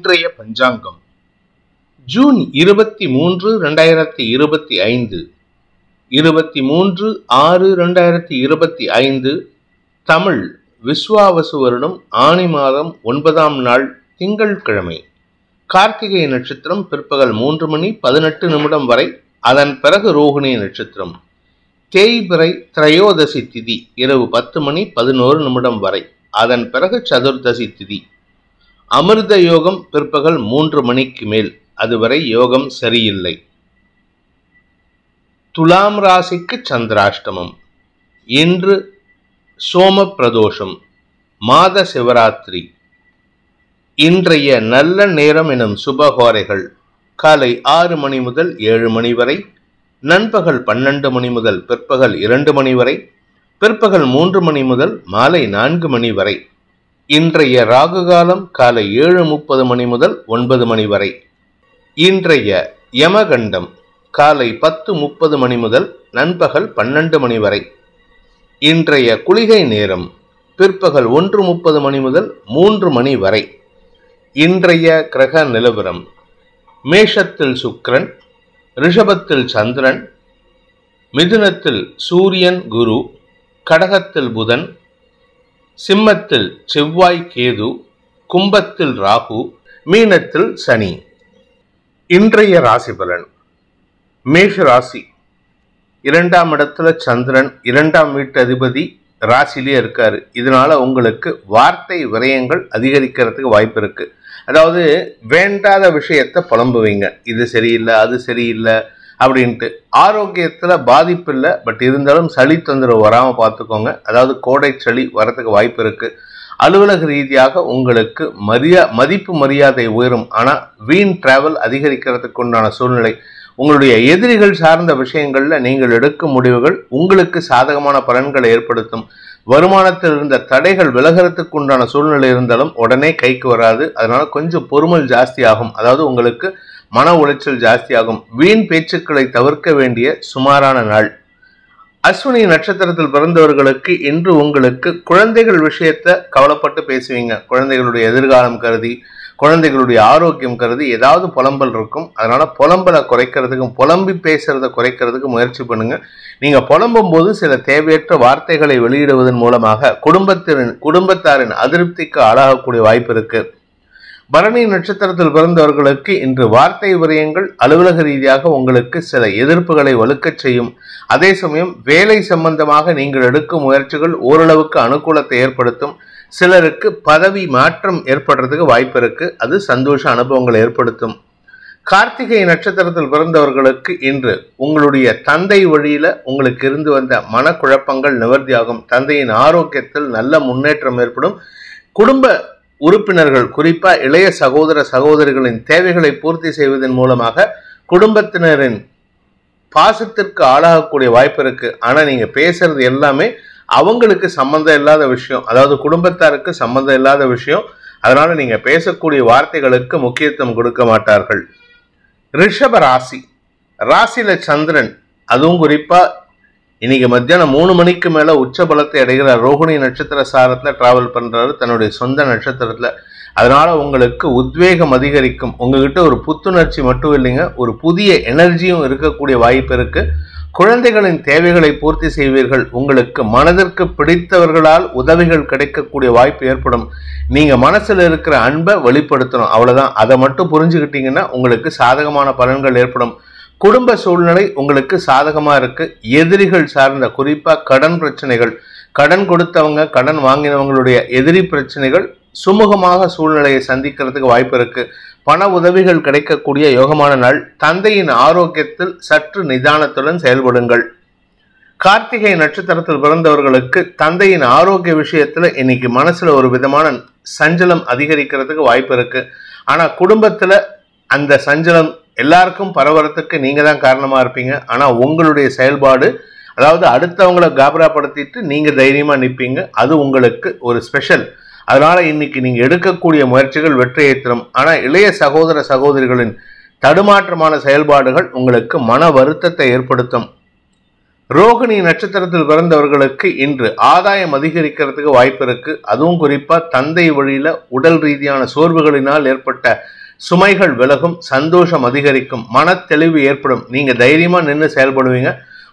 இன்றைய பஞ்சாங்கம் ஜூன் 23, 2025 23/6/2025 தமிழ் விஸ்வாவசு வருடம் ஆனி மாதம் 9ஆம் நாள் திங்கட்கிழமை. கார்த்திகை நட்சத்திரம் பிற்பகல் 3:18 வரை, அதன் பிறகு ரோகிணி நட்சத்திரம். தேய்பிறை திரையோதசி திதி இரவு 10:11 வரை, அதன் பிறகு சதுர்தசி திதி. அமிர்த யோகம் பிற்பகல் 3 மணிக்கு மேல், அதுவரை யோகம் சரியில்லை. துலாம் ராசிக்கு சந்திராஷ்டமம். இன்று சோம பிரதோஷம், மாத சிவராத்திரி. இன்றைய நல்ல நேரம் எனும் சுபகோரைகள் காலை 6 மணி முதல் 7 மணி வரை, நண்பகல் 12 மணி முதல் பிற்பகல் 2 மணி வரை, பிற்பகல் 3 மணி முதல் மாலை 4 மணி வரை. இன்றைய ராகு காலம் காலை 7:30 மணி முதல் 9 மணி வரை. இன்றைய யமகண்டம் காலை 10:30 மணி முதல் நண்பகல் 12 மணி வரை. இன்றைய குளிகை நேரம் பிற்பகல் 1:30 மணி முதல் 3 மணி வரை. இன்றைய கிரக நிலவரம்: மேஷத்தில் சுக்கிரன், ரிஷபத்தில் சந்திரன், மிதுனத்தில் சூரியன் குரு, கடகத்தில் புதன், சிம்மத்தில் செவ்வாய் கேது, கும்பத்தில் ராகு, மீனத்தில் சனி. இன்றைய ராசி பலன்: மேஷ ராசி, 2ஆம் இடத்துல சந்திரன், 2ஆம் வீட்டு அதிபதி ராசிலே இருக்காரு. இதனால உங்களுக்கு வார்த்தை விரயங்கள் அதிகரிக்கிறதுக்கு வாய்ப்பு இருக்கு. அதாவது வேண்டாத விஷயத்த புலம்புவீங்க, இது சரியில்லை அது சரியில்லை அப்படின்ட்டு. ஆரோக்கியத்துல பாதிப்பு இல்லை, பட் இருந்தாலும் சளி தொந்தரவு வராம பார்த்துக்கோங்க. அதாவது கோடை சளி வரத்துக்கு வாய்ப்பு இருக்கு. அலுவலக ரீதியாக உங்களுக்கு மதிப்பு மரியாதை உயரும். ஆனா வீண் டிராவல் அதிகரிக்கிறதுக்கு உண்டான சூழ்நிலை. உங்களுடைய எதிரிகள் சார்ந்த விஷயங்கள்ல நீங்கள் எடுக்கும் முடிவுகள் உங்களுக்கு சாதகமான பலன்களை ஏற்படுத்தும். வருமானத்தில் இருந்த தடைகள் விலகிறதுக்கு உண்டான சூழ்நிலை இருந்தாலும் உடனே கைக்கு வராது. அதனால கொஞ்சம் பொறுமல் ஜாஸ்தி ஆகும். அதாவது உங்களுக்கு மன உளைச்சல் ஜாஸ்தியாகும். வீண் பேச்சுக்களை தவிர்க்க வேண்டிய சுமாரான நாள். அஸ்வினி நட்சத்திரத்தில் பிறந்தவர்களுக்கு இன்று உங்களுக்கு குழந்தைகள் விஷயத்த கவலைப்பட்டு பேசுவீங்க. குழந்தைகளுடைய எதிர்காலம் கருதி, குழந்தைகளுடைய ஆரோக்கியம் கருதி ஏதாவது புலம்பல் இருக்கும். அதனால புலம்பலை குறைக்கிறதுக்கும் புலம்பி பேசுறதை குறைக்கிறதுக்கு முயற்சி பண்ணுங்க. நீங்க புலம்பும் போது சில தேவையற்ற வார்த்தைகளை வெளியிடுவதன் மூலமாக குடும்பத்தாரின் அதிருப்திக்கு ஆளாகக்கூடிய வாய்ப்பு இருக்கு. பரணி நட்சத்திரத்தில் பிறந்தவர்களுக்கு இன்று வார்த்தை விரயங்கள் அலுவலக ரீதியாக உங்களுக்கு சில எதிர்ப்புகளை வலுக்கச் செய்யும். அதே சமயம் வேலை சம்பந்தமாக நீங்கள் எடுக்கும் முயற்சிகள் ஓரளவுக்கு அனுகூலத்தை ஏற்படுத்தும். சிலருக்கு பதவி மாற்றம் ஏற்படுறதுக்கு வாய்ப்பு இருக்கு. அது சந்தோஷ அனுபவங்களை ஏற்படுத்தும். கார்த்திகை நட்சத்திரத்தில் பிறந்தவர்களுக்கு இன்று உங்களுடைய தந்தை வழியில உங்களுக்கு இருந்து வந்த மனக்குழப்பங்கள் நிவர்த்தியாகும். தந்தையின் ஆரோக்கியத்தில் நல்ல முன்னேற்றம் ஏற்படும். குடும்ப உறுப்பினர்கள், குறிப்பா இளைய சகோதர சகோதரிகளின் தேவைகளை பூர்த்தி செய்வதன் மூலமாக குடும்பத்தினரின் பாசத்திற்கு ஆளாகக்கூடிய வாய்ப்பு இருக்கு. ஆனா நீங்க பேசுறது எல்லாமே அவங்களுக்கு சம்பந்தம் இல்லாத விஷயம், அதாவது குடும்பத்தாருக்கு சம்பந்தம் இல்லாத விஷயம். அதனால நீங்க பேசக்கூடிய வார்த்தைகளுக்கு முக்கியத்துவம் கொடுக்க மாட்டார்கள். ரிஷப ராசி, ராசியில சந்திரன், அதுவும் குறிப்பா இன்னைக்கு மத்தியானம் 3 மணிக்கு மேல உச்ச பலத்தை அடைகிற ரோகிணி நட்சத்திர சாரத்துல டிராவல் பண்றாரு, தன்னுடைய சொந்த நட்சத்திரத்துல. அதனால உங்களுக்கு உத்வேகம் அதிகரிக்கும். உங்ககிட்ட ஒரு புத்துணர்ச்சி மட்டும் இல்லைங்க, ஒரு புதிய எனர்ஜியும் இருக்கக்கூடிய வாய்ப்பு இருக்கு. குழந்தைகளின் தேவைகளை பூர்த்தி செய்வீர்கள். உங்களுக்கு மனதிற்கு பிடித்தவர்களால் உதவிகள் கிடைக்கக்கூடிய வாய்ப்பு ஏற்படும். நீங்க மனசுல இருக்கிற அன்பை வெளிப்படுத்தணும், அவ்வளவுதான். அதை மட்டும் புரிஞ்சுக்கிட்டீங்கன்னா உங்களுக்கு சாதகமான பலன்கள் ஏற்படும். குடும்ப சூழ்நிலை உங்களுக்கு சாதகமா இருக்கு. எதிரிகள் சார்ந்த, குறிப்பா கடன் பிரச்சனைகள், கடன் கொடுத்தவங்க கடன் வாங்கினவங்களுடைய எதிரி பிரச்சனைகள் சுமூகமாக சூழ்நிலையை சந்திக்கிறதுக்கு வாய்ப்பு இருக்கு. பண உதவிகள் கிடைக்கக்கூடிய யோகமான நாள். தந்தையின் ஆரோக்கியத்தில் சற்று நிதானத்துடன் செயல்படுங்கள். கார்த்திகை நட்சத்திரத்தில் பிறந்தவர்களுக்கு தந்தையின் ஆரோக்கிய விஷயத்துல இன்னைக்கு மனசுல ஒரு விதமான சஞ்சலம் அதிகரிக்கிறதுக்கு வாய்ப்பு இருக்கு. ஆனா குடும்பத்துல அந்த சஞ்சலம் எல்லாருக்கும் பரவறதுக்கு நீங்க தான் காரணமா இருப்பீங்க. ஆனா உங்களுடைய செயல்பாடு, அதாவது அடுத்தவங்களை காபராப்படுத்திட்டு நீங்க தைரியமா நிற்பீங்க, அது உங்களுக்கு ஒரு ஸ்பெஷல். அதனால இன்னைக்கு நீங்க எடுக்கக்கூடிய முயற்சிகள் வெற்றியை தரும். ஆனா இளைய சகோதர சகோதரிகளின் தடுமாற்றமான செயல்பாடுகள் உங்களுக்கு மன வருத்தத்தை ஏற்படுத்தும். ரோகிணி நட்சத்திரத்தில் பிறந்தவர்களுக்கு இன்று ஆதாயம் அதிகரிக்கிறதுக்கு வாய்ப்பு இருக்கு. அதுவும் குறிப்பா தந்தை வழியில உடல் ரீதியான சோர்வுகளினால் ஏற்பட்ட சுமைகள் விலகும், சந்தோஷம் அதிகரிக்கும், மன தெளிவு ஏற்படும். நீங்க தைரியமா நின்று செயல்படுவீங்க.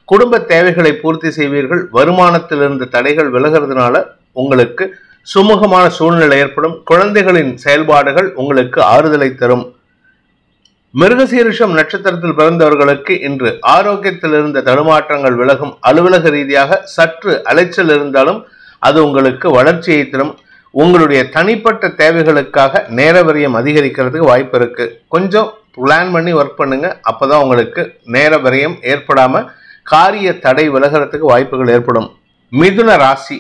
குடும்ப தேவைகளை பூர்த்தி செய்வீர்கள். வருமானத்தில் இருந்த தடைகள் விலகிறதுனால உங்களுக்கு சுமூகமான சூழ்நிலை ஏற்படும். குழந்தைகளின் செயல்பாடுகள் உங்களுக்கு ஆறுதலை தரும். மிருகசீரிஷம் நட்சத்திரத்தில் பிறந்தவர்களுக்கு இன்று ஆரோக்கியத்தில் இருந்த தடுமாற்றங்கள் விலகும். அலுவலக ரீதியாக சற்று அலைச்சல் இருந்தாலும் அது உங்களுக்கு வளர்ச்சியை தரும். உங்களுடைய தனிப்பட்ட தேவைகளுக்காக நேர விரயம் அதிகரிக்கிறதுக்கு வாய்ப்பு இருக்கு. கொஞ்சம் பிளான் பண்ணி ஒர்க் பண்ணுங்க. அப்பதான் உங்களுக்கு நேர விரயம் ஏற்படாம காரிய தடை விலகிறதுக்கு வாய்ப்புகள் ஏற்படும். மிதுன ராசி,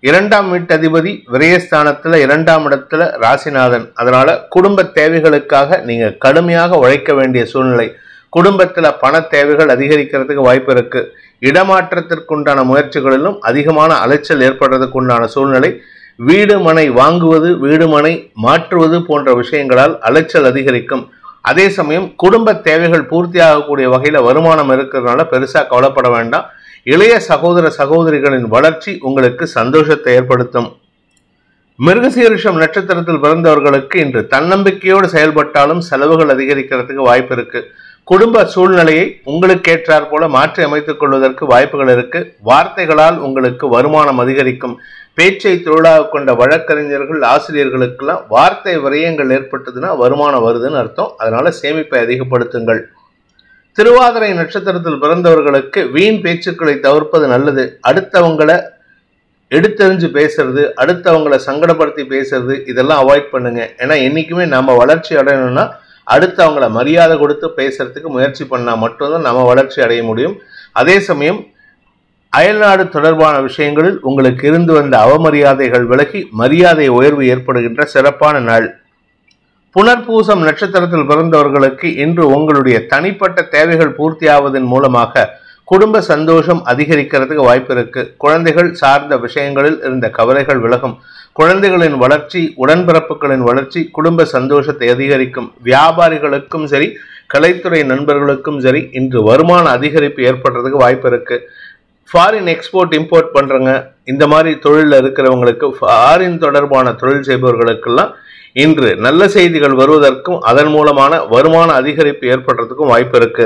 2ஆம் வீட்டதிபதி விரயஸ்தானத்துல 2ஆம் இடத்துல ராசிநாதன். அதனால குடும்ப தேவைகளுக்காக நீங்க கடுமையாக உழைக்க வேண்டிய சூழ்நிலை. குடும்பத்துல பண தேவைகள் அதிகரிக்கிறதுக்கு வாய்ப்பு இருக்கு. இடமாற்றத்திற்குண்டான முயற்சிகளிலும் அதிகமான அலைச்சல் ஏற்படுறதுக்கு உண்டான சூழ்நிலை. வீடு மனை வாங்குவது, வீடு மனை மாற்றுவது போன்ற விஷயங்களால் அலைச்சல் அதிகரிக்கும். அதே சமயம் குடும்ப தேவைகள் பூர்த்தி ஆகக்கூடிய வகையில வருமானம் இருக்கிறதுனால பெருசா கவலைப்பட வேண்டாம். இளைய சகோதர சகோதரிகளின் வளர்ச்சி உங்களுக்கு சந்தோஷத்தை ஏற்படுத்தும். மிருகசீரிஷம் நட்சத்திரத்தில் பிறந்தவர்களுக்கு இன்று தன்னம்பிக்கையோடு செயல்பட்டாலும் செலவுகள் அதிகரிக்கிறதுக்கு வாய்ப்பு இருக்கு. குடும்ப சூழ்நிலையை உங்களுக்கு ஏற்றாற் போல மாற்றி அமைத்துக் கொள்வதற்கு வாய்ப்புகள் இருக்கு. வார்த்தைகளால் உங்களுக்கு வருமானம் அதிகரிக்கும். பேச்சை தொழிலாக கொண்ட வழக்கறிஞர்கள், ஆசிரியர்களுக்கெல்லாம் வார்த்தை விரயங்கள் ஏற்பட்டதுன்னா வருமானம் வருதுன்னு அர்த்தம். அதனால சேமிப்பை அதிகப்படுத்துங்கள். திருவாதிரை நட்சத்திரத்தில் பிறந்தவர்களுக்கு வீண் பேச்சுக்களை தவிர்ப்பது நல்லது. அடுத்தவங்களை எடுத்தெறிஞ்சு பேசுறது, அடுத்தவங்களை சங்கடப்படுத்தி பேசுறது, இதெல்லாம் அவாய்ட் பண்ணுங்க. ஏன்னா என்னைக்குமே நம்ம வளர்ச்சி அடையணும்னா அடுத்தவங்களை மரியாதை கொடுத்து பேசுறதுக்கு முயற்சி பண்ணா மட்டும்தான் நம்ம வளர்ச்சி அடைய முடியும். அதே சமயம் அயல்நாடு தொடர்பான விஷயங்களில் உங்களுக்கு இருந்து வந்த அவமரியாதைகள் விலகி மரியாதை உயர்வு ஏற்படுகின்ற சிறப்பான நாள். புனர்பூசம் நட்சத்திரத்தில் பிறந்தவர்களுக்கு இன்று உங்களுடைய தனிப்பட்ட தேவைகள் பூர்த்தியாவதன் மூலமாக குடும்ப சந்தோஷம் அதிகரிக்கிறதுக்கு வாய்ப்பு இருக்கு. குழந்தைகள் சார்ந்த விஷயங்களில் இருந்த கவலைகள் விலகும். குழந்தைகளின் வளர்ச்சி, உடன்பிறப்புகளின் வளர்ச்சி குடும்ப சந்தோஷத்தை அதிகரிக்கும். வியாபாரிகளுக்கும் சரி, கலைத்துறை நண்பர்களுக்கும் சரி இன்று வருமான அதிகரிப்பு ஏற்படுறதுக்கு வாய்ப்பு இருக்கு. ஃபாரின் எக்ஸ்போர்ட் இம்போர்ட் பண்றவங்க, இந்த மாதிரி தொழிலில் இருக்கிறவங்களுக்கு, ஃபாரின் தொடர்பான தொழில் செய்பவர்களுக்கெல்லாம் இன்று நல்ல செய்திகள் வருவதற்கும் அதன் மூலமான வருமான அதிகரிப்பு ஏற்படுறதுக்கும் வாய்ப்பு இருக்கு.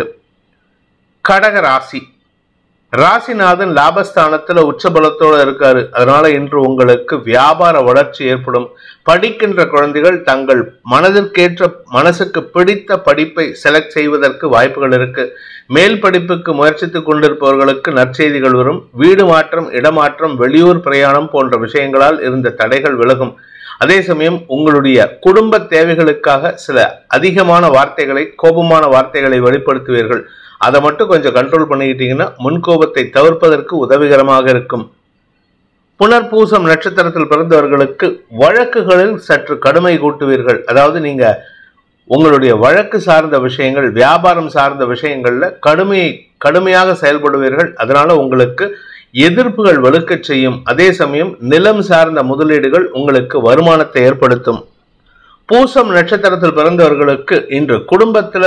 கடக ராசி, ராசிநாதன் லாபஸ்தானத்துல உச்சபலத்தோட இருக்காரு. அதனால இன்று உங்களுக்கு வியாபார வளர்ச்சி ஏற்படும். படிக்கின்ற குழந்தைகள் தங்கள் மனதிற்கேற்ற, மனசுக்கு பிடித்த படிப்பை செலக்ட் செய்வதற்கு வாய்ப்புகள் இருக்கு. மேல் படிப்புக்கு முயற்சித்துக் கொண்டிருப்பவர்களுக்கு நற்செய்திகள் வரும். வீடு மாற்றம், இடமாற்றம், வெளியூர் பிரயாணம் போன்ற விஷயங்களால் இருந்த தடைகள் விலகும். அதே சமயம் உங்களுடைய குடும்ப தேவைகளுக்காக சில அதிகமான வார்த்தைகளை, கோபமான வார்த்தைகளை வெளிப்படுத்துவீர்கள். அதை மட்டும் கொஞ்சம் கண்ட்ரோல் பண்ணிக்கிட்டீங்கன்னா முன்கோபத்தை தவிர்ப்பதற்கு உதவிகரமாக இருக்கும். புனர்பூசம் நட்சத்திரத்தில் பிறந்தவர்களுக்கு வழக்குகளில் சற்று கடுமை கூட்டுவீர்கள். அதாவது நீங்க உங்களுடைய வழக்கு சார்ந்த விஷயங்கள், வியாபாரம் சார்ந்த விஷயங்கள்ல கடுமையாக செயல்படுவீர்கள். அதனால உங்களுக்கு எதிர்ப்புகள் வலுக்கச் செய்யும். அதே சமயம் நிலம் சார்ந்த முதலீடுகள் உங்களுக்கு வருமானத்தை ஏற்படுத்தும். பூசம் நட்சத்திரத்தில் பிறந்தவர்களுக்கு இன்று குடும்பத்துல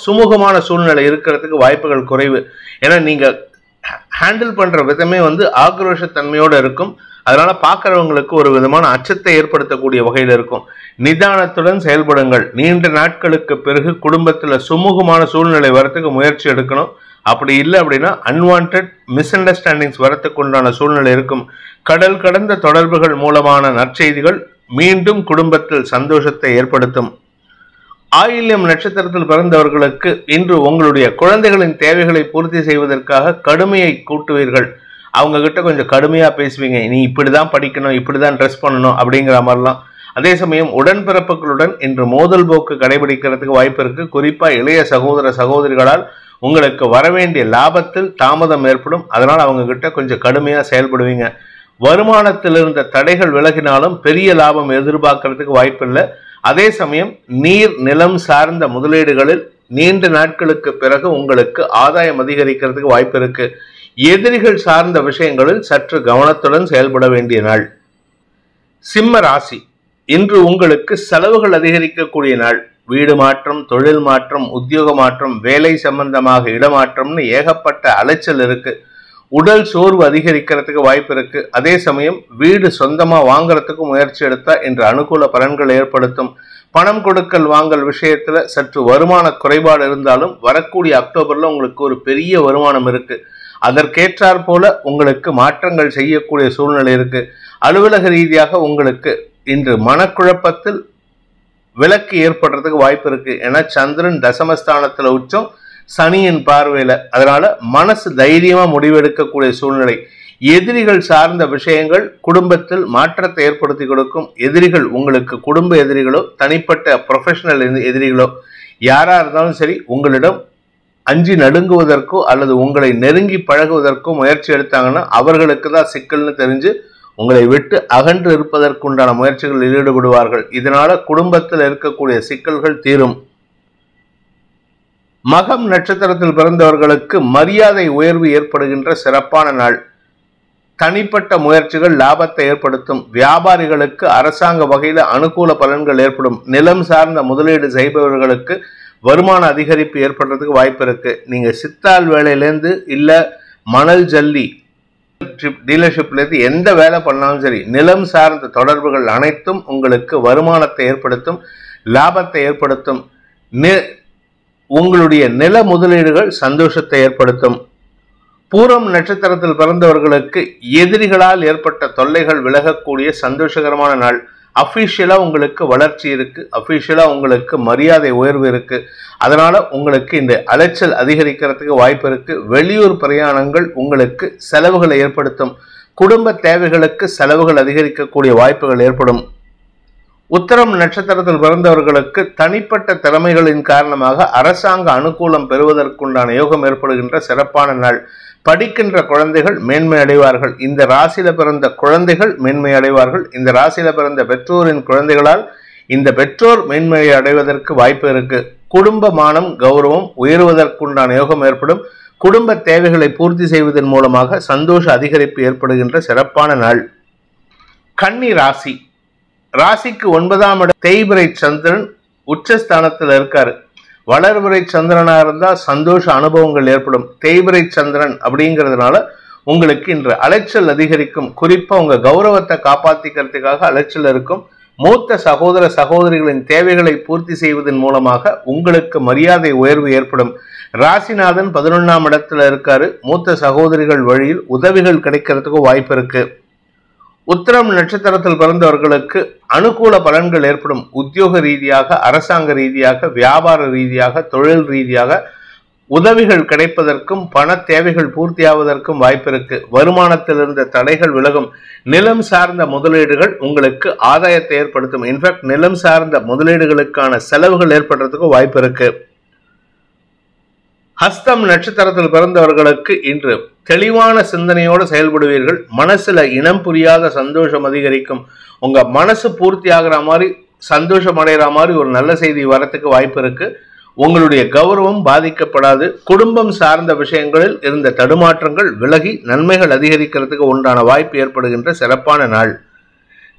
சுமூகமான சூழ்நிலை இருக்கிறதுக்கு வாய்ப்புகள் குறைவு. ஏன்னா நீங்க ஹேண்டில் பண்ற விதமே ஆக்ரோஷத்தன்மையோடு இருக்கும். அதனால பார்க்கறவங்களுக்கு ஒரு விதமான அச்சத்தை ஏற்படுத்தக்கூடிய வகையில் இருக்கும். நிதானத்துடன் செயல்படுங்கள். நீண்ட நாட்களுக்கு பிறகு குடும்பத்துல சுமூகமான சூழ்நிலை வரத்துக்கு முயற்சி எடுக்கணும். அப்படி இல்லை அப்படின்னா அன்வான்ட் மிஸ் அண்டர்ஸ்டாண்டிங்ஸ் வரத்துக்கு உண்டான சூழ்நிலை இருக்கும். கடல் கடந்த தொடர்புகள் மூலமான நற்செய்திகள் மீண்டும் குடும்பத்தில் சந்தோஷத்தை ஏற்படுத்தும். ஆயில்யம் நட்சத்திரத்தில் பிறந்தவர்களுக்கு இன்று உங்களுடைய குழந்தைகளின் தேவைகளை பூர்த்தி செய்வதற்காக கடுமையை கூட்டுவீர்கள். அவங்க கிட்ட கொஞ்சம் கடுமையா பேசுவீங்க. நீ இப்படிதான் படிக்கணும், இப்படிதான் ட்ரெஸ் பண்ணணும் அப்படிங்கிற மாதிரிலாம். அதே சமயம் உடன்பிறப்புகளுடன் இன்று மோதல் போக்கு கடைபிடிக்கிறதுக்கு வாய்ப்பு இருக்கு. குறிப்பா இளைய சகோதர சகோதரிகளால் உங்களுக்கு வரவேண்டிய லாபத்தில் தாமதம் ஏற்படும். அதனால அவங்க கிட்ட கொஞ்சம் கடுமையா செயல்படுவீங்க. வருமானத்தில் இருந்த தடைகள் விலகினாலும் பெரிய லாபம் எதிர்பார்க்கறதுக்கு வாய்ப்பு இல்லை. அதே சமயம் நீர் நிலம் சார்ந்த முதலீடுகளில் நீண்ட நாட்களுக்கு பிறகு உங்களுக்கு ஆதாயம் அதிகரிக்கிறதுக்கு வாய்ப்பு இருக்கு. எதிரிகள் சார்ந்த விஷயங்களில் சற்று கவனத்துடன் செயல்பட வேண்டிய நாள். சிம்ம ராசி, இன்று உங்களுக்கு செலவுகள் அதிகரிக்கக்கூடிய நாள். வீடு மாற்றம், தொழில் மாற்றம், உத்தியோக மாற்றம், வேலை சம்பந்தமாக இடமாற்றம்னு ஏகப்பட்ட அலைச்சல் இருக்கு. உடல் சோர்வு அதிகரிக்கிறதுக்கு வாய்ப்பு இருக்கு. அதே சமயம் வீடு சொந்தமா வாங்குறதுக்கு முயற்சி எடுத்தா இன்று அனுகூல பலன்களை ஏற்படுத்தும். பணம் கொடுக்கல் வாங்கல் விஷயத்துல சற்று வருமான குறைபாடு இருந்தாலும் வரக்கூடிய அக்டோபர்ல உங்களுக்கு ஒரு பெரிய வருமானம் இருக்கு. அதற்கேற்றாற் போல உங்களுக்கு மாற்றங்கள் செய்யக்கூடிய சூழ்நிலை இருக்கு. அலுவலக ரீதியாக உங்களுக்கு இன்று மனக்குழப்பத்தில் விலக்கு ஏற்படுறதுக்கு வாய்ப்பு இருக்கு. ஏன்னா சந்திரன் தசமஸ்தானத்துல உச்சம், சனியின் பார்வையில. அதனால மனசு தைரியமா முடிவெடுக்கக்கூடிய சூழ்நிலை. எதிரிகள் சார்ந்த விஷயங்கள் குடும்பத்தில் மாற்றத்தை ஏற்படுத்தி கொடுக்கும். எதிரிகள் உங்களுக்கு குடும்ப எதிரிகளோ தனிப்பட்ட ப்ரொஃபஷனல் எதிரிகளோ யாரா இருந்தாலும் சரி, உங்களிடம் அஞ்சி நடுங்குவதற்கோ அல்லது உங்களை நெருங்கி பழகுவதற்கோ முயற்சி எடுத்தாங்கன்னா அவர்களுக்கு தான் சிக்கல்னு தெரிஞ்சு உங்களை விட்டு அகன்று இருப்பதற்குண்டான முயற்சிகளில் ஈடுபடுவார்கள். இதனால குடும்பத்தில் இருக்கக்கூடிய சிக்கல்கள் தீரும். மகம் நட்சத்திரத்தில் பிறந்தவர்களுக்கு மரியாதை உயர்வு ஏற்படுகின்ற சிறப்பான நாள். தனிப்பட்ட முயற்சிகள் லாபத்தை ஏற்படுத்தும். வியாபாரிகளுக்கு அரசாங்க வகையில் அனுகூல பலன்கள் ஏற்படும். நிலம் சார்ந்த முதலீடு செய்பவர்களுக்கு வருமான அதிகரிப்பு ஏற்படுறதுக்கு வாய்ப்பு இருக்கு. நீங்க சித்தாள் வேலையிலேருந்து இல்ல மணல் ஜல்லி டீலர்ஷிப்ல இருந்து எந்த வேலை பண்ணாலும் சரி, நிலம் சார்ந்த தொடர்புகள் அனைத்தும் உங்களுக்கு வருமானத்தை ஏற்படுத்தும், லாபத்தை ஏற்படுத்தும். உங்களுடைய நில முதலீடுகள் சந்தோஷத்தை ஏற்படுத்தும். பூரம் நட்சத்திரத்தில் பிறந்தவர்களுக்கு எதிரிகளால் ஏற்பட்ட தொல்லைகள் விலகக்கூடிய சந்தோஷகரமான நாள். அபிஷியலா உங்களுக்கு வளர்ச்சி இருக்கு. அபிஷியலா உங்களுக்கு மரியாதை உயர்வு இருக்கு. அதனால உங்களுக்கு இந்த அலைச்சல் அதிகரிக்கிறதுக்கு வாய்ப்பு இருக்கு. வெளியூர் பிரயாணங்கள் உங்களுக்கு செலவுகளை ஏற்படுத்தும். குடும்ப தேவைகளுக்கு செலவுகள் அதிகரிக்கக்கூடிய வாய்ப்புகள் ஏற்படும். உத்தரம் நட்சத்திரத்தில் பிறந்தவர்களுக்கு தனிப்பட்ட திறமைகளின் காரணமாக அரசாங்க அனுகூலம் பெறுவதற்குண்டான யோகம் ஏற்படுகின்ற சிறப்பான நாள். படிக்கின்ற குழந்தைகள் மேன்மை அடைவார்கள். இந்த ராசியில பிறந்த குழந்தைகள் மேன்மை அடைவார்கள். இந்த ராசியில பிறந்த பெற்றோரின் குழந்தைகளால் இந்த பெற்றோர் மேன்மையை அடைவதற்கு வாய்ப்பு இருக்கு. குடும்ப மானம் கௌரவம் உயர்வதற்குண்டான யோகம் ஏற்படும். குடும்ப தேவைகளை பூர்த்தி செய்வதன் மூலமாக சந்தோஷ அதிகரிப்பு ஏற்படுகின்ற சிறப்பான நாள். கன்னி ராசி. ராசிக்கு 9ஆம் இடம் தேய்பிரை சந்திரன் உச்சஸ்தானத்தில் இருக்காரு. வளர்பிறை சந்திரனா இருந்தா சந்தோஷ அனுபவங்கள் ஏற்படும். தேய்பிரை சந்திரன் அப்படிங்கிறதுனால உங்களுக்கு இன்று அலைச்சல் அதிகரிக்கும். குறிப்பா உங்க கௌரவத்தை காப்பாத்திக்கிறதுக்காக அலைச்சல் இருக்கும். மூத்த சகோதர சகோதரிகளின் தேவைகளை பூர்த்தி செய்வதன் மூலமாக உங்களுக்கு மரியாதை உயர்வு ஏற்படும். ராசிநாதன் 11ஆம் இடத்துல இருக்காரு. மூத்த சகோதரிகள் வழியில் உதவிகள் கிடைக்கிறதுக்கு வாய்ப்பு இருக்கு. உத்திரம் நட்சத்திரத்தில் பிறந்தவர்களுக்கு அனுகூல பலன்கள் ஏற்படும். உத்தியோக ரீதியாக, அரசாங்க ரீதியாக, வியாபார ரீதியாக, தொழில் ரீதியாக உதவிகள் கிடைப்பதற்கும் பண தேவைகள் பூர்த்தியாவதற்கும் வாய்ப்பு இருக்கு. வருமானத்தில் இருந்த தடைகள் விலகும். நிலம் சார்ந்த முதலீடுகள் உங்களுக்கு ஆதாயத்தை ஏற்படுத்தும். இன்ஃபேக்ட் நிலம் சார்ந்த முதலீடுகளுக்கான செலவுகள் ஏற்படுறதுக்கு வாய்ப்பு இருக்கு. ஹஸ்தம் நட்சத்திரத்தில் பிறந்தவர்களுக்கு இன்று தெளிவான சிந்தனையோடு செயல்படுவீர்கள். மனசுல இனம் புரியாத சந்தோஷம் அதிகரிக்கும். உங்க மனசு பூர்த்தி ஆகிற மாதிரி, சந்தோஷம் அடைகிற மாதிரி ஒரு நல்ல செய்தி வரத்துக்கு வாய்ப்பு இருக்கு. உங்களுடைய கௌரவம் பாதிக்கப்படாது. குடும்பம் சார்ந்த விஷயங்களில் இருந்த தடுமாற்றங்கள் விலகி நன்மைகள் அதிகரிக்கிறதுக்கு உண்டான வாய்ப்பு ஏற்படுகின்ற சிறப்பான நாள்.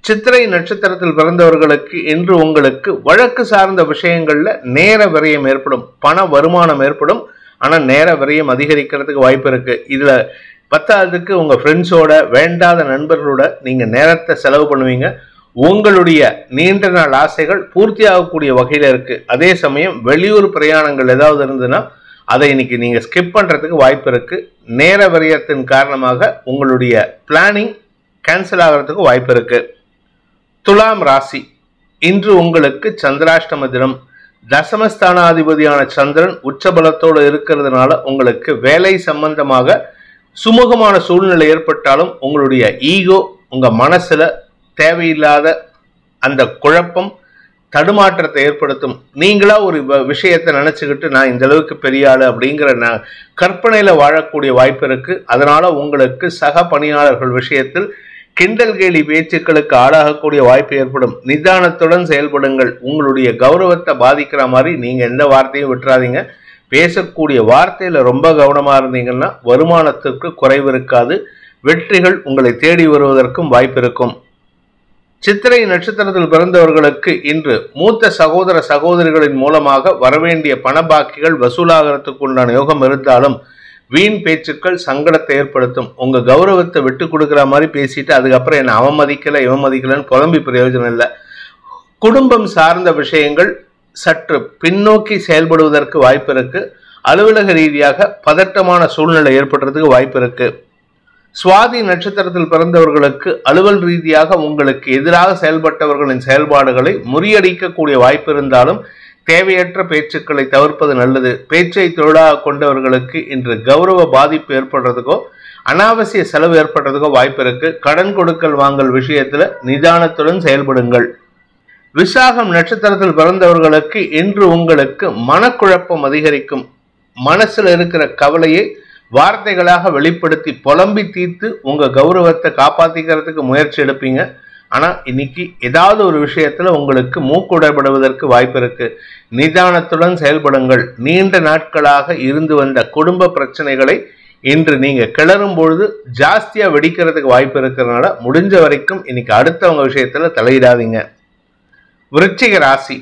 சித்திரை நட்சத்திரத்தில் பிறந்தவர்களுக்கு இன்று உங்களுக்கு வழக்கு சார்ந்த விஷயங்கள்ல நேர விரயம் ஏற்படும். பண வருமானம் ஏற்படும். ஆனா நேர விரயம் அதிகரிக்கிறதுக்கு வாய்ப்பு இருக்கு. இதுல 10ஆவதுக்கு உங்க ஃப்ரெண்ட்ஸோட, வேண்டாத நண்பர்களோட நீங்க நேரத்தை செலவு பண்ணுவீங்க. உங்களுடைய நீண்ட நாள் ஆசைகள் பூர்த்தி ஆகக்கூடிய வகையில இருக்கு. அதே சமயம் வெளியூர் பிரயாணங்கள் ஏதாவது இருந்ததுன்னா அதை இன்னைக்கு நீங்க ஸ்கிப் பண்றதுக்கு வாய்ப்பு இருக்கு. நேர விரயத்தின் காரணமாக உங்களுடைய பிளானிங் கேன்சல் ஆகிறதுக்கு வாய்ப்பு இருக்கு. துலாம் ராசி. இன்று உங்களுக்கு சந்திராஷ்டம தினம். தசமஸ்தானாதிபதியான சந்திரன் உச்சபலத்தோடு இருக்கிறதுனால உங்களுக்கு வேலை சம்பந்தமாக சுமூகமான சூழ்நிலை ஏற்பட்டாலும் உங்களுடைய ஈகோ, உங்க மனசுல தேவையில்லாத அந்த குழப்பம், தடுமாற்றத்தை ஏற்படுத்தும். நீங்களா ஒரு விஷயத்தை நினைச்சுக்கிட்டு நான் இந்த அளவுக்கு பெரிய ஆளு அப்படிங்கிற கற்பனையில வாழக்கூடிய வாய்ப்பு இருக்கு. அதனால உங்களுக்கு சக பணியாளர்கள் விஷயத்தில் கிண்டல் கேலி பேச்சுக்களுக்கு ஆளாகக்கூடிய வாய்ப்பு ஏற்படும். நிதானத்துடன் செயல்படுங்கள். உங்களுடைய கௌரவத்தை பாதிக்கிற மாதிரி நீங்க எந்த வார்த்தையும் விட்டுறாதீங்க. பேசக்கூடிய வார்த்தையில ரொம்ப கவனமா இருந்தீங்கன்னா வருமானத்திற்கு குறைவு இருக்காது. வெற்றிகள் உங்களை தேடி வருவதற்கும் வாய்ப்பு இருக்கும். சித்திரை நட்சத்திரத்தில் பிறந்தவர்களுக்கு இன்று மூத்த சகோதர சகோதரிகளின் மூலமாக வரவேண்டிய பண பாக்கிகள் வசூலாகிறதுக்கு உண்டான யோகம் இருந்தாலும் வீண் பேச்சுக்கள் சங்கடத்தை ஏற்படுத்தும். உங்க கௌரவத்தை விட்டு கொடுக்குற மாதிரி பேசிட்டு அதுக்கப்புறம் என்ன அவன் மதிக்கல இவன் மதிக்கலன்னு புலம்பி பிரயோஜனம் இல்லை. குடும்பம் சார்ந்த விஷயங்கள் சற்று பின்னோக்கி செயல்படுவதற்கு வாய்ப்பு இருக்கு. அலுவலக ரீதியாக பதட்டமான சூழ்நிலை ஏற்படுறதுக்கு வாய்ப்பு இருக்கு. சுவாதி நட்சத்திரத்தில் பிறந்தவர்களுக்கு அலுவல் ரீதியாக உங்களுக்கு எதிராக செயல்பட்டவர்களின் செயல்பாடுகளை முறியடிக்கக்கூடிய வாய்ப்பு இருந்தாலும் தேவையற்ற பேச்சுக்களை தவிர்ப்பது நல்லது. பேச்சை தொழிலாக கொண்டவர்களுக்கு இன்று கௌரவ பாதிப்பு ஏற்படுறதுக்கோ அனாவசிய செலவு ஏற்படுறதுக்கோ வாய்ப்பு இருக்கு. கடன் கொடுக்கல் வாங்கல் விஷயத்துல நிதானத்துடன் செயல்படுங்கள். விசாகம் நட்சத்திரத்தில் பிறந்தவர்களுக்கு இன்று உங்களுக்கு மனக்குழப்பம் அதிகரிக்கும். மனசுல இருக்கிற கவலையை வார்த்தைகளாக வெளிப்படுத்தி புலம்பி தீர்த்து உங்க கௌரவத்தை காப்பாத்திக்கிறதுக்கு முயற்சி எடுப்பீங்க. ஆனா இன்னைக்கு ஏதாவது ஒரு விஷயத்துல உங்களுக்கு மூக்குடைபடுவதற்கு வாய்ப்பு இருக்கு. நிதானத்துடன் செயல்படுங்கள். நீண்ட நாட்களாக இருந்து வந்த குடும்ப பிரச்சனைகளை இன்று நீங்க கிளறும் பொழுது ஜாஸ்தியா வெடிக்கிறதுக்கு வாய்ப்பு இருக்கிறதுனால முடிஞ்ச வரைக்கும் இன்னைக்கு அடுத்தவங்க விஷயத்துல தலையிடாதீங்க. விருச்சிக ராசி.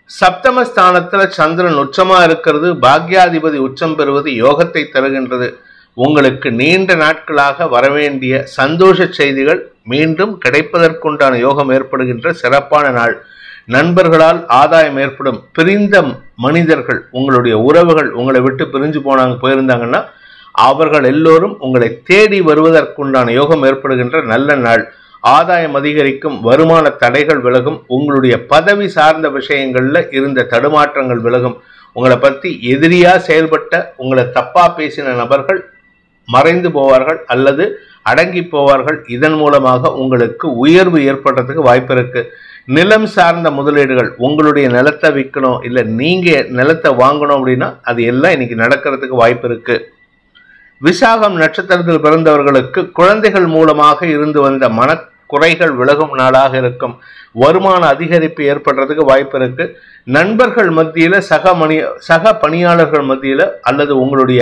சப்தமஸ்தானத்துல சந்திரன் உச்சமா இருக்கிறது. பாக்யாதிபதி உச்சம் பெறுவது யோகத்தை தருகின்றது. உங்களுக்கு நீண்ட நாட்களாக வரவேண்டிய சந்தோஷ செய்திகள் மீண்டும் கிடைப்பதற்குண்டான யோகம் ஏற்படுகின்ற சிறப்பான நாள். நண்பர்களால் ஆதாயம் ஏற்படும். பிரிந்த மனிதர்கள் உங்களுடைய உறவுகள் உங்களை விட்டு பிரிஞ்சு போயிருந்தாங்கன்னா அவர்கள் எல்லோரும் உங்களை தேடி வருவதற்குண்டான யோகம் ஏற்படுகின்ற நல்ல நாள். ஆதாயம் அதிகரிக்கும். வருமான தடைகள் விலகும். உங்களுடைய பதவி சார்ந்த விஷயங்கள்ல இருந்த தடுமாற்றங்கள் விலகும். உங்களை பத்தி எதிரியா செயல்பட்ட உங்களை தப்பா பேசின நபர்கள் மறைந்து போவார்கள் அல்லது அடங்கி போவார்கள். இதன் மூலமாக உங்களுக்கு உயர்வு ஏற்படுறதுக்கு வாய்ப்பு இருக்கு. நிலம் சார்ந்த முதலீடுகள், உங்களுடைய நிலத்தை விற்கணும் இல்ல நீங்க நிலத்தை வாங்கணும் அப்படின்னா அது எல்லாம் இன்னைக்கு நடக்கிறதுக்கு வாய்ப்பு இருக்கு. விசாகம் நட்சத்திரத்தில் பிறந்தவர்களுக்கு குழந்தைகள் மூலமாக இருந்து வந்த மனக்குறைகள் விலகும் நாளாக இருக்கும். வருமான அதிகரிப்பு ஏற்படுறதுக்கு வாய்ப்பு இருக்கு. நண்பர்கள் மத்தியில சக பணியாளர்கள் மத்தியில அல்லது உங்களுடைய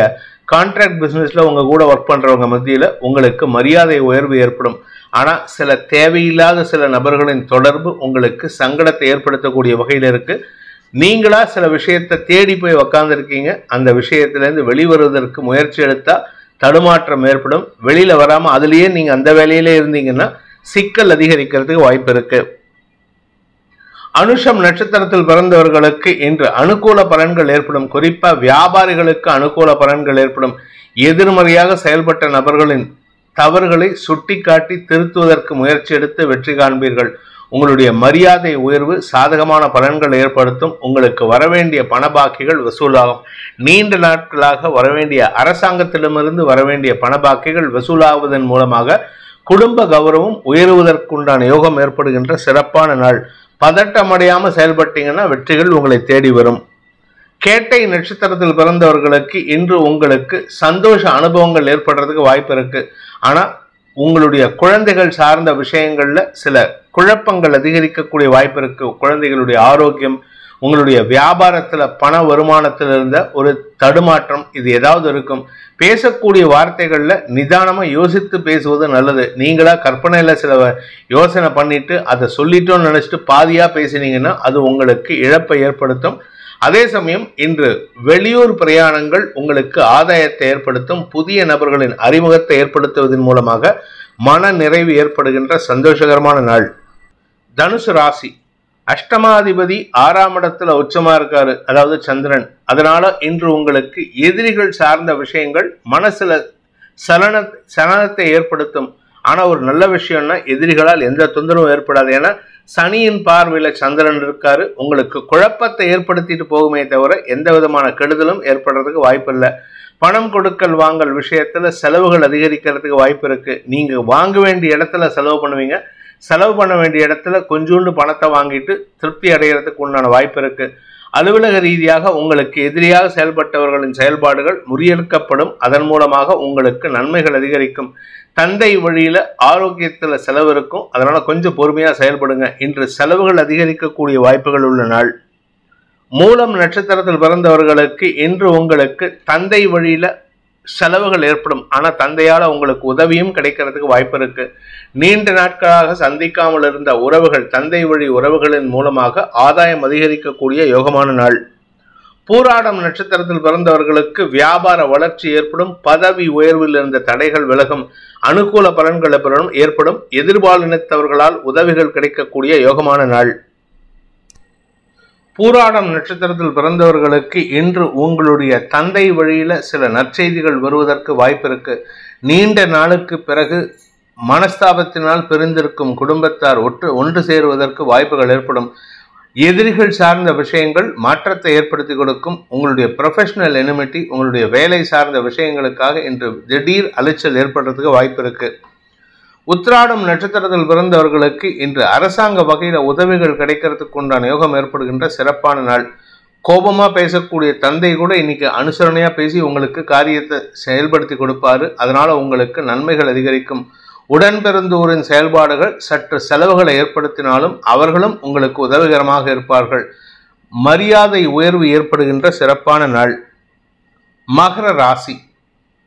கான்ட்ராக்ட் பிசினஸ்ல உங்க கூட ஒர்க் பண்றவங்க மத்தியில உங்களுக்கு மரியாதை உயர்வு ஏற்படும். ஆனா சில தேவையில்லாத சில நபர்களின் தொடர்பு உங்களுக்கு சங்கடத்தை ஏற்படுத்தக்கூடிய வகையில இருக்கு. நீங்களா சில விஷயத்தை தேடி போய் உக்காந்துருக்கீங்க. அந்த விஷயத்திலேருந்து வெளிவருவதற்கு முயற்சி எடுத்தா தடுமாற்றம் ஏற்படும். வெளியில வராம அதுலயே நீங்க அந்த வேலையிலே இருந்தீங்கன்னா சிக்கல் அதிகரிக்கிறதுக்கு வாய்ப்பு இருக்கு. அனுஷம் நட்சத்திரத்தில் பிறந்தவர்களுக்கு இன்று அனுகூல பலன்கள் ஏற்படும். குறிப்பா வியாபாரிகளுக்கு அனுகூல பலன்கள் ஏற்படும். எதிர்மறையாக செயல்பட்ட நபர்களின் தவறுகளை சுட்டிக்காட்டி திருத்துவதற்கு முயற்சி எடுத்து வெற்றி காண்பீர்கள். உங்களுடைய மரியாதை உயர்வு சாதகமான பலன்கள் ஏற்படுத்தும். உங்களுக்கு வரவேண்டிய பணபாக்கிகள் வசூலாகும். நீண்ட நாட்களாக வரவேண்டிய அரசாங்கத்திடமிருந்து வரவேண்டிய பணபாக்கிகள் வசூலாவதன் மூலமாக குடும்ப கௌரவம் உயருவதற்குண்டான யோகம் ஏற்படுகின்ற சிறப்பான நாள். பதட்டமடையாம செயல்பட்டீங்கன்னா வெற்றிகள் உங்களை தேடி வரும். கேட்டை நட்சத்திரத்தில் பிறந்தவர்களுக்கு இன்று உங்களுக்கு சந்தோஷ அனுபவங்கள் ஏற்படுறதுக்கு வாய்ப்பு இருக்கு. ஆனா உங்களுடைய குழந்தைகள் சார்ந்த விஷயங்கள்ல சில குழப்பங்கள் அதிகரிக்கக்கூடிய வாய்ப்பு இருக்கு. குழந்தைகளுடைய ஆரோக்கியம், உங்களுடைய வியாபாரத்துல பண வருமானத்தில் இருந்த ஒரு தடுமாற்றம், இது ஏதாவது இருக்கும். பேசக்கூடிய வார்த்தைகள்ல நிதானமா யோசித்து பேசுவது நல்லது. நீங்களா கற்பனையில சில யோசனை பண்ணிட்டு அதை சொல்லிட்டோன்னு நினைச்சிட்டு பாதியா பேசினீங்கன்னா அது உங்களுக்கு இழப்பை ஏற்படுத்தும். அதே சமயம் இன்று வெளியூர் பிரயாணங்கள் உங்களுக்கு ஆதாயத்தை ஏற்படுத்தும். புதிய நபர்களின் அறிமுகத்தை ஏற்படுத்துவதன் மூலமாக மன நிறைவு ஏற்படுகின்ற சந்தோஷகரமான நாள். தனுசு ராசி. அஷ்டமாதிபதி 6ஆம் இடத்துல உச்சமா இருக்காரு, அதாவது சந்திரன். அதனால இன்று உங்களுக்கு எதிரிகள் சார்ந்த விஷயங்கள் மனசுல சலனத்தை ஏற்படுத்தும். ஆனா ஒரு நல்ல விஷயம்னா எதிரிகளால் எந்த தொந்தரவும் ஏற்படாது. ஏன்னா சனியின் பார்வையில சந்திரன் இருக்காரு. உங்களுக்கு குழப்பத்தை ஏற்படுத்திட்டு போகுமே தவிர எந்த விதமான கெடுதலும் ஏற்படுறதுக்கு வாய்ப்பு இல்லை. பணம் கொடுக்கல் வாங்கல் விஷயத்துல செலவுகள் அதிகரிக்கிறதுக்கு வாய்ப்பு இருக்கு. நீங்க வாங்க வேண்டிய இடத்துல செலவு பண்ணுவீங்க. செலவு பண்ண வேண்டிய இடத்துல கொஞ்சோண்டு பணத்தை வாங்கிட்டு திருப்தி அடைகிறதுக்கு உண்டான வாய்ப்பு இருக்கு. அலுவலக ரீதியாக உங்களுக்கு எதிரியாக செயல்பட்டவர்களின் செயல்பாடுகள் முறியடிக்கப்படும். அதன் மூலமாக உங்களுக்கு நன்மைகள் அதிகரிக்கும். தந்தை வழியில ஆரோக்கியத்துல செலவு இருக்கும். அதனால கொஞ்சம் பொறுமையா செயல்படுங்க. இன்று செலவுகள் அதிகரிக்கக்கூடிய வாய்ப்புகள் உள்ள நாள். மூலம் நட்சத்திரத்தில் பிறந்தவர்களுக்கு இன்று உங்களுக்கு தந்தை வழியில செலவுகள் ஏற்படும். ஆனா தந்தையால உங்களுக்கு உதவியும் கிடைக்கிறதுக்கு வாய்ப்பு இருக்கு. நீண்ட நாட்களாக சந்திக்காமல் இருந்த உறவுகள், தந்தை வழி உறவுகளின் மூலமாக ஆதாயம் அதிகரிக்கக்கூடிய யோகமான நாள். பூராடம் நட்சத்திரத்தில் பிறந்தவர்களுக்கு வியாபார வளர்ச்சி ஏற்படும். பதவி உயர்வில் இருந்த தடைகள் விலகும். அனுகூல பலன்கள் ஏற்படும். எதிர்பாலினத்தவர்களால் உதவிகள் கிடைக்கக்கூடிய யோகமான நாள். பூராடம் நட்சத்திரத்தில் பிறந்தவர்களுக்கு இன்று உங்களுடைய தந்தை வழியில சில நற்செய்திகள் வருவதற்கு வாய்ப்பு இருக்கு. நீண்ட நாளுக்கு பிறகு மனஸ்தாபத்தினால் பிரிந்திருக்கும் குடும்பத்தார் ஒன்று சேருவதற்கு வாய்ப்புகள் ஏற்படும். எதிரிகள் சார்ந்த விஷயங்கள் மாற்றத்தை ஏற்படுத்தி கொடுக்கும். உங்களுடைய ப்ரொஃபஷனல் எனிமிட்டி, உங்களுடைய வேலை சார்ந்த விஷயங்களுக்காக இன்று திடீர் அலைச்சல் ஏற்படுறதுக்கு வாய்ப்பு இருக்கு. உத்திராடம் நட்சத்திரத்தில் பிறந்தவர்களுக்கு இன்று அரசாங்க வகையில உதவிகள் கிடைக்கிறதுக்கு உண்டான யோகம் ஏற்படுகின்ற சிறப்பான நாள். கோபமா பேசக்கூடிய தந்தை கூட இன்னைக்கு அனுசரணையா பேசி உங்களுக்கு காரியத்தை செயல்படுத்தி கொடுப்பாரு. அதனால உங்களுக்கு நன்மைகள் அதிகரிக்கும். உடன்பிறந்தோரின் செயல்பாடுகள் சற்று செலவுகளை ஏற்படுத்தினாலும் அவர்களும் உங்களுக்கு உதவிகரமாக இருப்பார்கள். மரியாதை உயர்வு ஏற்படுகின்ற சிறப்பான நாள். மகர ராசி.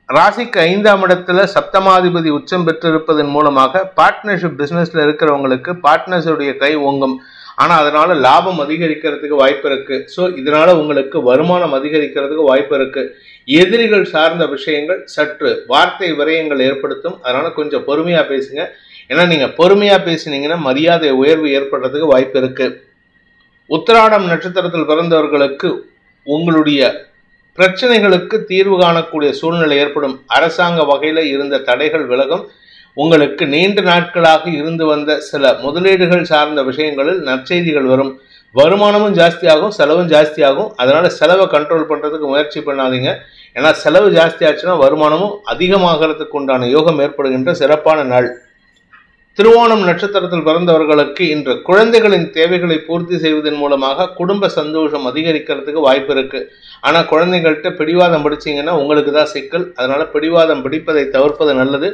ராசிக்கு 5ஆம் இடத்துல சப்தமாதிபதி உச்சம் பெற்றிருப்பதன் மூலமாக பார்ட்னர்ஷிப் பிசினஸ்ல இருக்கிறவங்களுக்கு பார்ட்னர்ஸுடைய கை ஓங்கும். ஆனா அதனால லாபம் அதிகரிக்கிறதுக்கு வாய்ப்பு இருக்கு. ஸோ இதனால உங்களுக்கு வருமானம் அதிகரிக்கிறதுக்கு வாய்ப்பு இருக்கு. எதிரிகள் சார்ந்த விஷயங்கள் சற்று வார்த்தை விரயங்கள் ஏற்படுத்தும். அதனால கொஞ்சம் பொறுமையா பேசுங்க. ஏன்னா நீங்க பொறுமையா பேசினீங்கன்னா மரியாதை உயர்வு ஏற்படுறதுக்கு வாய்ப்பு இருக்கு. உத்திராடம் நட்சத்திரத்தில் பிறந்தவர்களுக்கு உங்களுடைய பிரச்சனைகளுக்கு தீர்வு காணக்கூடிய சூழ்நிலை ஏற்படும். அரசாங்க வகையில இருந்த தடைகள் விலகும். உங்களுக்கு நீண்ட நாட்களாக இருந்து வந்த சில முதலீடுகள் சார்ந்த விஷயங்களில் நற்செய்திகள் வரும். வருமானமும் ஜாஸ்தியாகும், செலவும் ஜாஸ்தியாகும். அதனால செலவை கண்ட்ரோல் பண்றதுக்கு முயற்சி பண்ணாதீங்க. ஏன்னா செலவு ஜாஸ்தி ஆச்சுன்னா வருமானமும் அதிகமாகிறதுக்கு உண்டான யோகம் ஏற்படுகின்ற சிறப்பான நாள். திருவோணம் நட்சத்திரத்தில் பிறந்தவர்களுக்கு இன்று குழந்தைகளின் தேவைகளை பூர்த்தி செய்வதன் மூலமாக குடும்ப சந்தோஷம் அதிகரிக்கிறதுக்கு வாய்ப்பு இருக்கு. ஆனா குழந்தைகள்கிட்ட பிடிவாதம் பிடிச்சிங்கன்னா உங்களுக்கு தான் சிக்கல். அதனால பிடிவாதம் பிடிப்பதை தவிர்ப்பது நல்லது.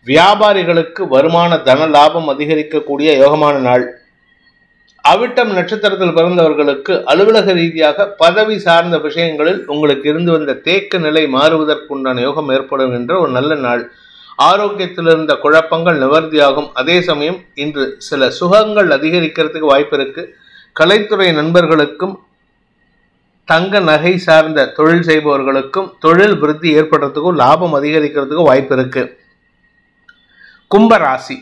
வியாபாரிகளுக்கு வருமான தன லாபம் அதிகரிக்கக்கூடிய யோகமான நாள். அவிட்டம் நட்சத்திரத்தில் பிறந்தவர்களுக்கு அலுவலக ரீதியாக பதவி சார்ந்த விஷயங்களில் உங்களுக்கு இருந்து வந்த தேக்க நிலை மாறுவதற்குண்டான யோகம் ஏற்படுகின்ற ஒரு நல்ல நாள். ஆரோக்கியத்தில் இருந்த குழப்பங்கள் நிவர்த்தியாகும். அதே சமயம் இன்று சில சுகங்கள் அதிகரிக்கிறதுக்கு வாய்ப்பு இருக்கு. கலைத்துறை நண்பர்களுக்கும் தங்க நகை சார்ந்த தொழில் செய்பவர்களுக்கும் தொழில் விருத்தி ஏற்படுறதுக்கும் லாபம் அதிகரிக்கிறதுக்கும் வாய்ப்பு இருக்கு. கும்பராசி.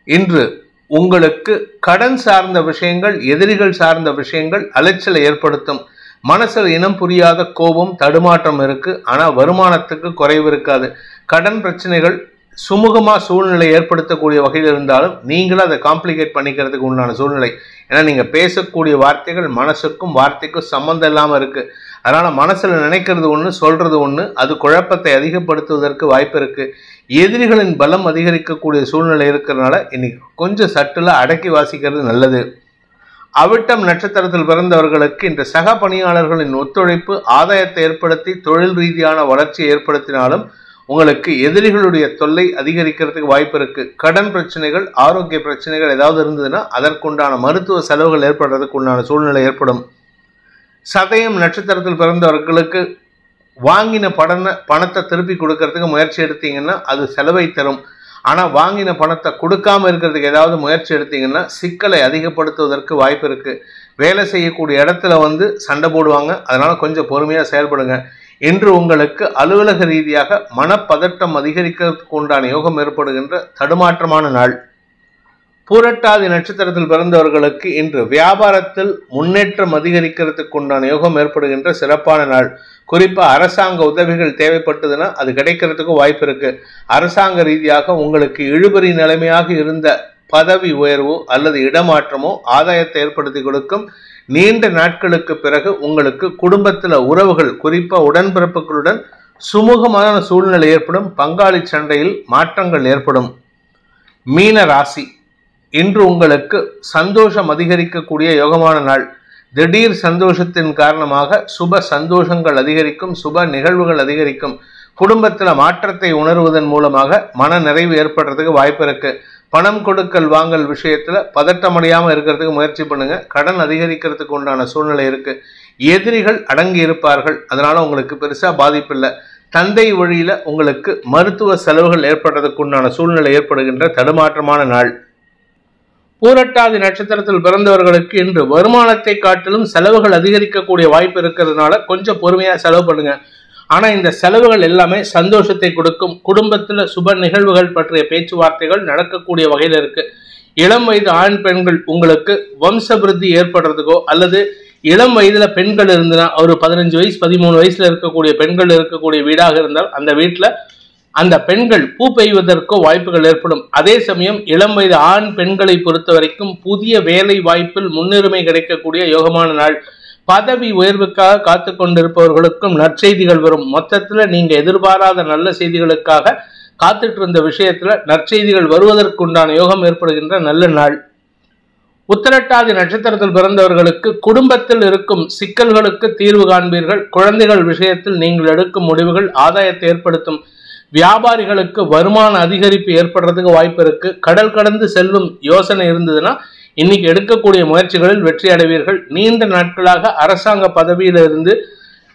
இன்று உங்களுக்கு கடன் சார்ந்த விஷயங்கள், எதிரிகள் சார்ந்த விஷயங்கள் அலைச்சலை ஏற்படுத்தும். மனசில் இனம் புரியாத கோபம், தடுமாற்றம் இருக்கு. ஆனா வருமானத்துக்கு குறைவு இருக்காது. கடன் பிரச்சனைகள் சுமூகமா சூழ்நிலை ஏற்படுத்தக்கூடிய வகையில் இருந்தாலும் நீங்களும் அதை காம்ப்ளிகேட் பண்ணிக்கிறதுக்கு உண்டான சூழ்நிலை. ஏன்னா நீங்க பேசக்கூடிய வார்த்தைகள் மனசுக்கும் வார்த்தைக்கும் சம்மந்தம் இல்லாம இருக்கு. அதனால மனசுல நினைக்கிறது ஒண்ணு, சொல்றது ஒண்ணு. அது குழப்பத்தை அதிகப்படுத்துவதற்கு வாய்ப்பு இருக்கு. எதிரிகளின் பலம் அதிகரிக்கக்கூடிய சூழ்நிலை இருக்கிறதுனால இன்னைக்கு கொஞ்சம் சட்டுல அடக்கி வாசிக்கிறது நல்லது. அவிட்டம் நட்சத்திரத்தில் பிறந்தவர்களுக்கு இன்று சக பணியாளர்களின் ஒத்துழைப்பு ஆதாயத்தை ஏற்படுத்தி தொழில் ரீதியான வளர்ச்சியை ஏற்படுத்தினாலும் உங்களுக்கு எதிரிகளுடைய தொல்லை அதிகரிக்கிறதுக்கு வாய்ப்பு இருக்கு. கடன் பிரச்சனைகள், ஆரோக்கிய பிரச்சனைகள் ஏதாவது இருந்ததுன்னா அதற்குண்டான மருத்துவ செலவுகள் ஏற்படுறதுக்கு உண்டான சூழ்நிலை ஏற்படும். சதயம் நட்சத்திரத்தில் பிறந்தவர்களுக்கு வாங்கின பணத்தை திருப்பி கொடுக்கறதுக்கு முயற்சி எடுத்தீங்கன்னா அது செலவை தரும். ஆனா வாங்கின பணத்தை கொடுக்காம இருக்கிறதுக்கு ஏதாவது முயற்சி எடுத்தீங்கன்னா சிக்கலை அதிகப்படுத்துவதற்கு வாய்ப்பு இருக்கு. வேலை செய்யக்கூடிய இடத்துல சண்டை போடுவாங்க. அதனால கொஞ்சம் பொறுமையா செயல்படுங்க. இன்று உங்களுக்கு அலுவலக ரீதியாக மனப்பதட்டம் அதிகரிக்கிறதுக்கு உண்டான யோகம் ஏற்படுகின்ற தடுமாற்றமான நாள். பூரட்டாதி நட்சத்திரத்தில் பிறந்தவர்களுக்கு இன்று வியாபாரத்தில் முன்னேற்றம் அதிகரிக்கிறதுக்கு உண்டான யோகம் ஏற்படுகின்ற சிறப்பான நாள். குறிப்பா அரசாங்க உதவிகள் தேவைப்பட்டதுன்னா அது கிடைக்கிறதுக்கு வாய்ப்பு இருக்கு. அரசாங்க ரீதியாக உங்களுக்கு இழுபறி நிலைமையாக இருந்த பதவி உயர்வோ அல்லது இடமாற்றமோ ஆதாயத்தை ஏற்படுத்தி கொடுக்கும். நீண்ட நாட்களுக்கு பிறகு உங்களுக்கு குடும்பத்தில் உறவுகள், குறிப்பா உடன்பிறப்புகளுடன் சுமூகமான சூழ்நிலை ஏற்படும். பங்காளி சண்டையில் மாற்றங்கள் ஏற்படும். மீன ராசி. இன்று உங்களுக்கு சந்தோஷம் அதிகரிக்கக்கூடிய யோகமான நாள். திடீர் சந்தோஷத்தின் காரணமாக சுப சந்தோஷங்கள் அதிகரிக்கும். சுப நிகழ்வுகள் அதிகரிக்கும். குடும்பத்தில் மாற்றத்தை உணர்வதன் மூலமாக மன நிறைவு ஏற்படுறதுக்கு வாய்ப்பு இருக்கு. பணம் கொடுக்கல் வாங்கல் விஷயத்துல பதட்டமடையாம இருக்கிறதுக்கு முயற்சி பண்ணுங்க. கடன் அதிகரிக்கிறதுக்கு உண்டான சூழ்நிலை இருக்கு. எதிரிகள் அடங்கி இருப்பார்கள். அதனால உங்களுக்கு பெருசா பாதிப்பு இல்லை. தந்தை வழியில உங்களுக்கு மருத்துவ செலவுகள் ஏற்படுறதுக்குண்டான சூழ்நிலை ஏற்படுகின்ற தடுமாற்றமான நாள். பூரட்டாதி நட்சத்திரத்தில் பிறந்தவர்களுக்கு இன்று வருமானத்தை காட்டிலும் செலவுகள் அதிகரிக்கக்கூடிய வாய்ப்பு இருக்கிறதுனால கொஞ்சம் பொறுமையா செலவு பண்ணுங்க. ஆனா இந்த செலவுகள் எல்லாமே சந்தோஷத்தை கொடுக்கும். குடும்பத்துல சுப நிகழ்வுகள் பற்றிய பேச்சுவார்த்தைகள் நடக்கக்கூடிய வகையில இருக்கு. இளம் வயது ஆண் பெண்கள் உங்களுக்கு வம்சபிருத்தி ஏற்படுறதுக்கோ அல்லது இளம் வயதுல பெண்கள் இருந்தனா ஒரு 15 வயசு 13 வயசுல இருக்கக்கூடிய பெண்கள் இருக்கக்கூடிய வீடாக இருந்தால் அந்த வீட்டுல அந்த பெண்கள் பூ பெய்வதற்கோ வாய்ப்புகள் ஏற்படும். அதே சமயம் இளம் வயது ஆண் பெண்களை பொறுத்த வரைக்கும் புதிய வேலை வாய்ப்பில் முன்னுரிமை கிடைக்கக்கூடிய யோகமான நாள். பதவி உயர்வுக்காக காத்து கொண்டிருப்பவர்களுக்கும் நற்செய்திகள் வரும். மொத்தத்துல நீங்க எதிர்பாராத நல்ல செய்திகளுக்காக காத்துட்டு இருந்த விஷயத்துல நற்செய்திகள் வருவதற்குண்டான யோகம் ஏற்படுகின்ற நல்ல நாள். உத்திரட்டாதி நட்சத்திரத்தில் பிறந்தவர்களுக்கு குடும்பத்தில் இருக்கும் சிக்கல்களுக்கு தீர்வு காண்பீர்கள். குழந்தைகள் விஷயத்தில் நீங்கள் எடுக்கும் முடிவுகள் ஆதாயத்தை ஏற்படுத்தும். வியாபாரிகளுக்கு வருமான அதிகரிப்பு ஏற்படுறதுக்கு வாய்ப்பு இருக்கு. கடல் கடந்து செல்லும் யோசனை இருந்ததுன்னா இன்னைக்கு எடுக்கக்கூடிய முயற்சிகளில் வெற்றி அடைவீர்கள். நீண்ட நாட்களாக அரசாங்க பதவியில இருந்து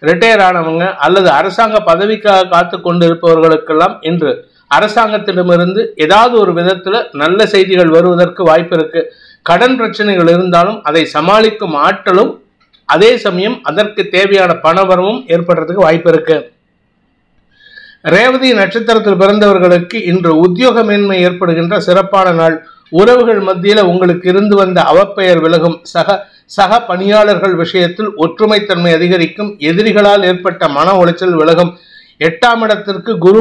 ரிட்டையர் ஆனவங்க அல்லது அரசாங்க பதவிக்காக காத்து கொண்டிருப்பவர்களுக்கெல்லாம் இன்று அரசாங்கத்திடமிருந்து ஏதாவது ஒரு விதத்துல நல்ல செய்திகள் வருவதற்கு வாய்ப்பு இருக்கு. கடன் பிரச்சனைகள் இருந்தாலும் அதை சமாளிக்கும் ஆற்றலும் அதே சமயம் அதற்கு தேவையான பணவரவும் ஏற்படுறதுக்கு வாய்ப்பு இருக்கு. ரேவதி நட்சத்திரத்தில் பிறந்தவர்களுக்கு இன்று உத்தியோக மேன்மை ஏற்படுகின்ற சிறப்பான நாள். உறவுகள் மத்தியில உங்களுக்கு இருந்து வந்த அவப்பெயர் விலகும். சக பணியாளர்கள் விஷயத்தில் ஒற்றுமைத்தன்மை அதிகரிக்கும். எதிரிகளால் ஏற்பட்ட மன உளைச்சல் விலகும். 8ஆம் இடத்திற்கு குரு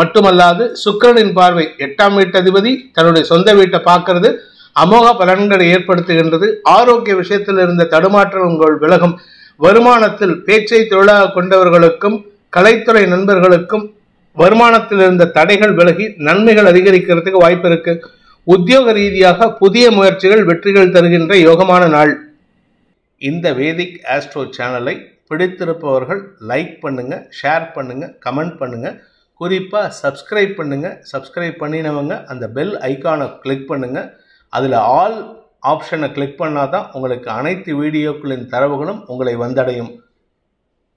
மட்டுமல்லாது சுக்கிரனின் பார்வை 8ஆம் வீட்டதிபதி தன்னுடைய சொந்த வீட்டை பார்க்கிறது அமோக பலன்களை ஏற்படுத்துகின்றது. ஆரோக்கிய விஷயத்தில் இருந்த தடுமாற்றங்கள் விலகும். வருமானத்தில் பேச்சை தொழிலாக கொண்டவர்களுக்கும் கலைத்துறை நண்பர்களுக்கும் வருமானத்தில் இருந்த தடைகள் விலகி நன்மைகள் அதிகரிக்கிறதுக்கு வாய்ப்பு இருக்கு. உத்தியோக ரீதியாக புதிய முயற்சிகள் வெற்றிகள் தருகின்ற யோகமான நாள். இந்த வேதிக் ஆஸ்ட்ரோ சேனலை பிடித்திருப்பவர்கள் லைக் பண்ணுங்க, ஷேர் பண்ணுங்க, கமெண்ட் பண்ணுங்க. குறிப்பாக சப்ஸ்கிரைப் பண்ணுங்க. சப்ஸ்கிரைப் பண்ணினவங்க அந்த பெல் ஐக்கானை கிளிக் பண்ணுங்க. அதில் ஆல் ஆப்ஷனை கிளிக் பண்ணாதான் உங்களுக்கு அனைத்து வீடியோக்களின் தரவுகளும் உங்களை வந்தடையும்.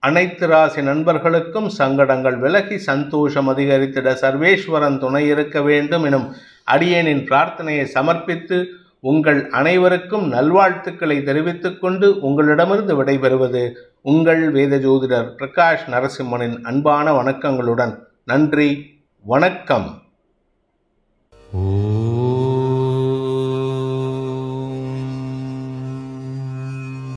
அனைத்து ராசி நண்பர்களுக்கும் சங்கடங்கள் விலகி சந்தோஷம் அதிகரித்திட சர்வேஸ்வரன் துணை இருக்க வேண்டும் எனும் அடியேனின் பிரார்த்தனையை சமர்ப்பித்து உங்கள் அனைவருக்கும் நல்வாழ்த்துக்களை தெரிவித்துக் கொண்டு உங்களிடமிருந்து விடைபெறுவது உங்கள் வேத ஜோதிடர் பிரகாஷ் நரசிம்மனின் அன்பான வணக்கங்களுடன். நன்றி, வணக்கம்.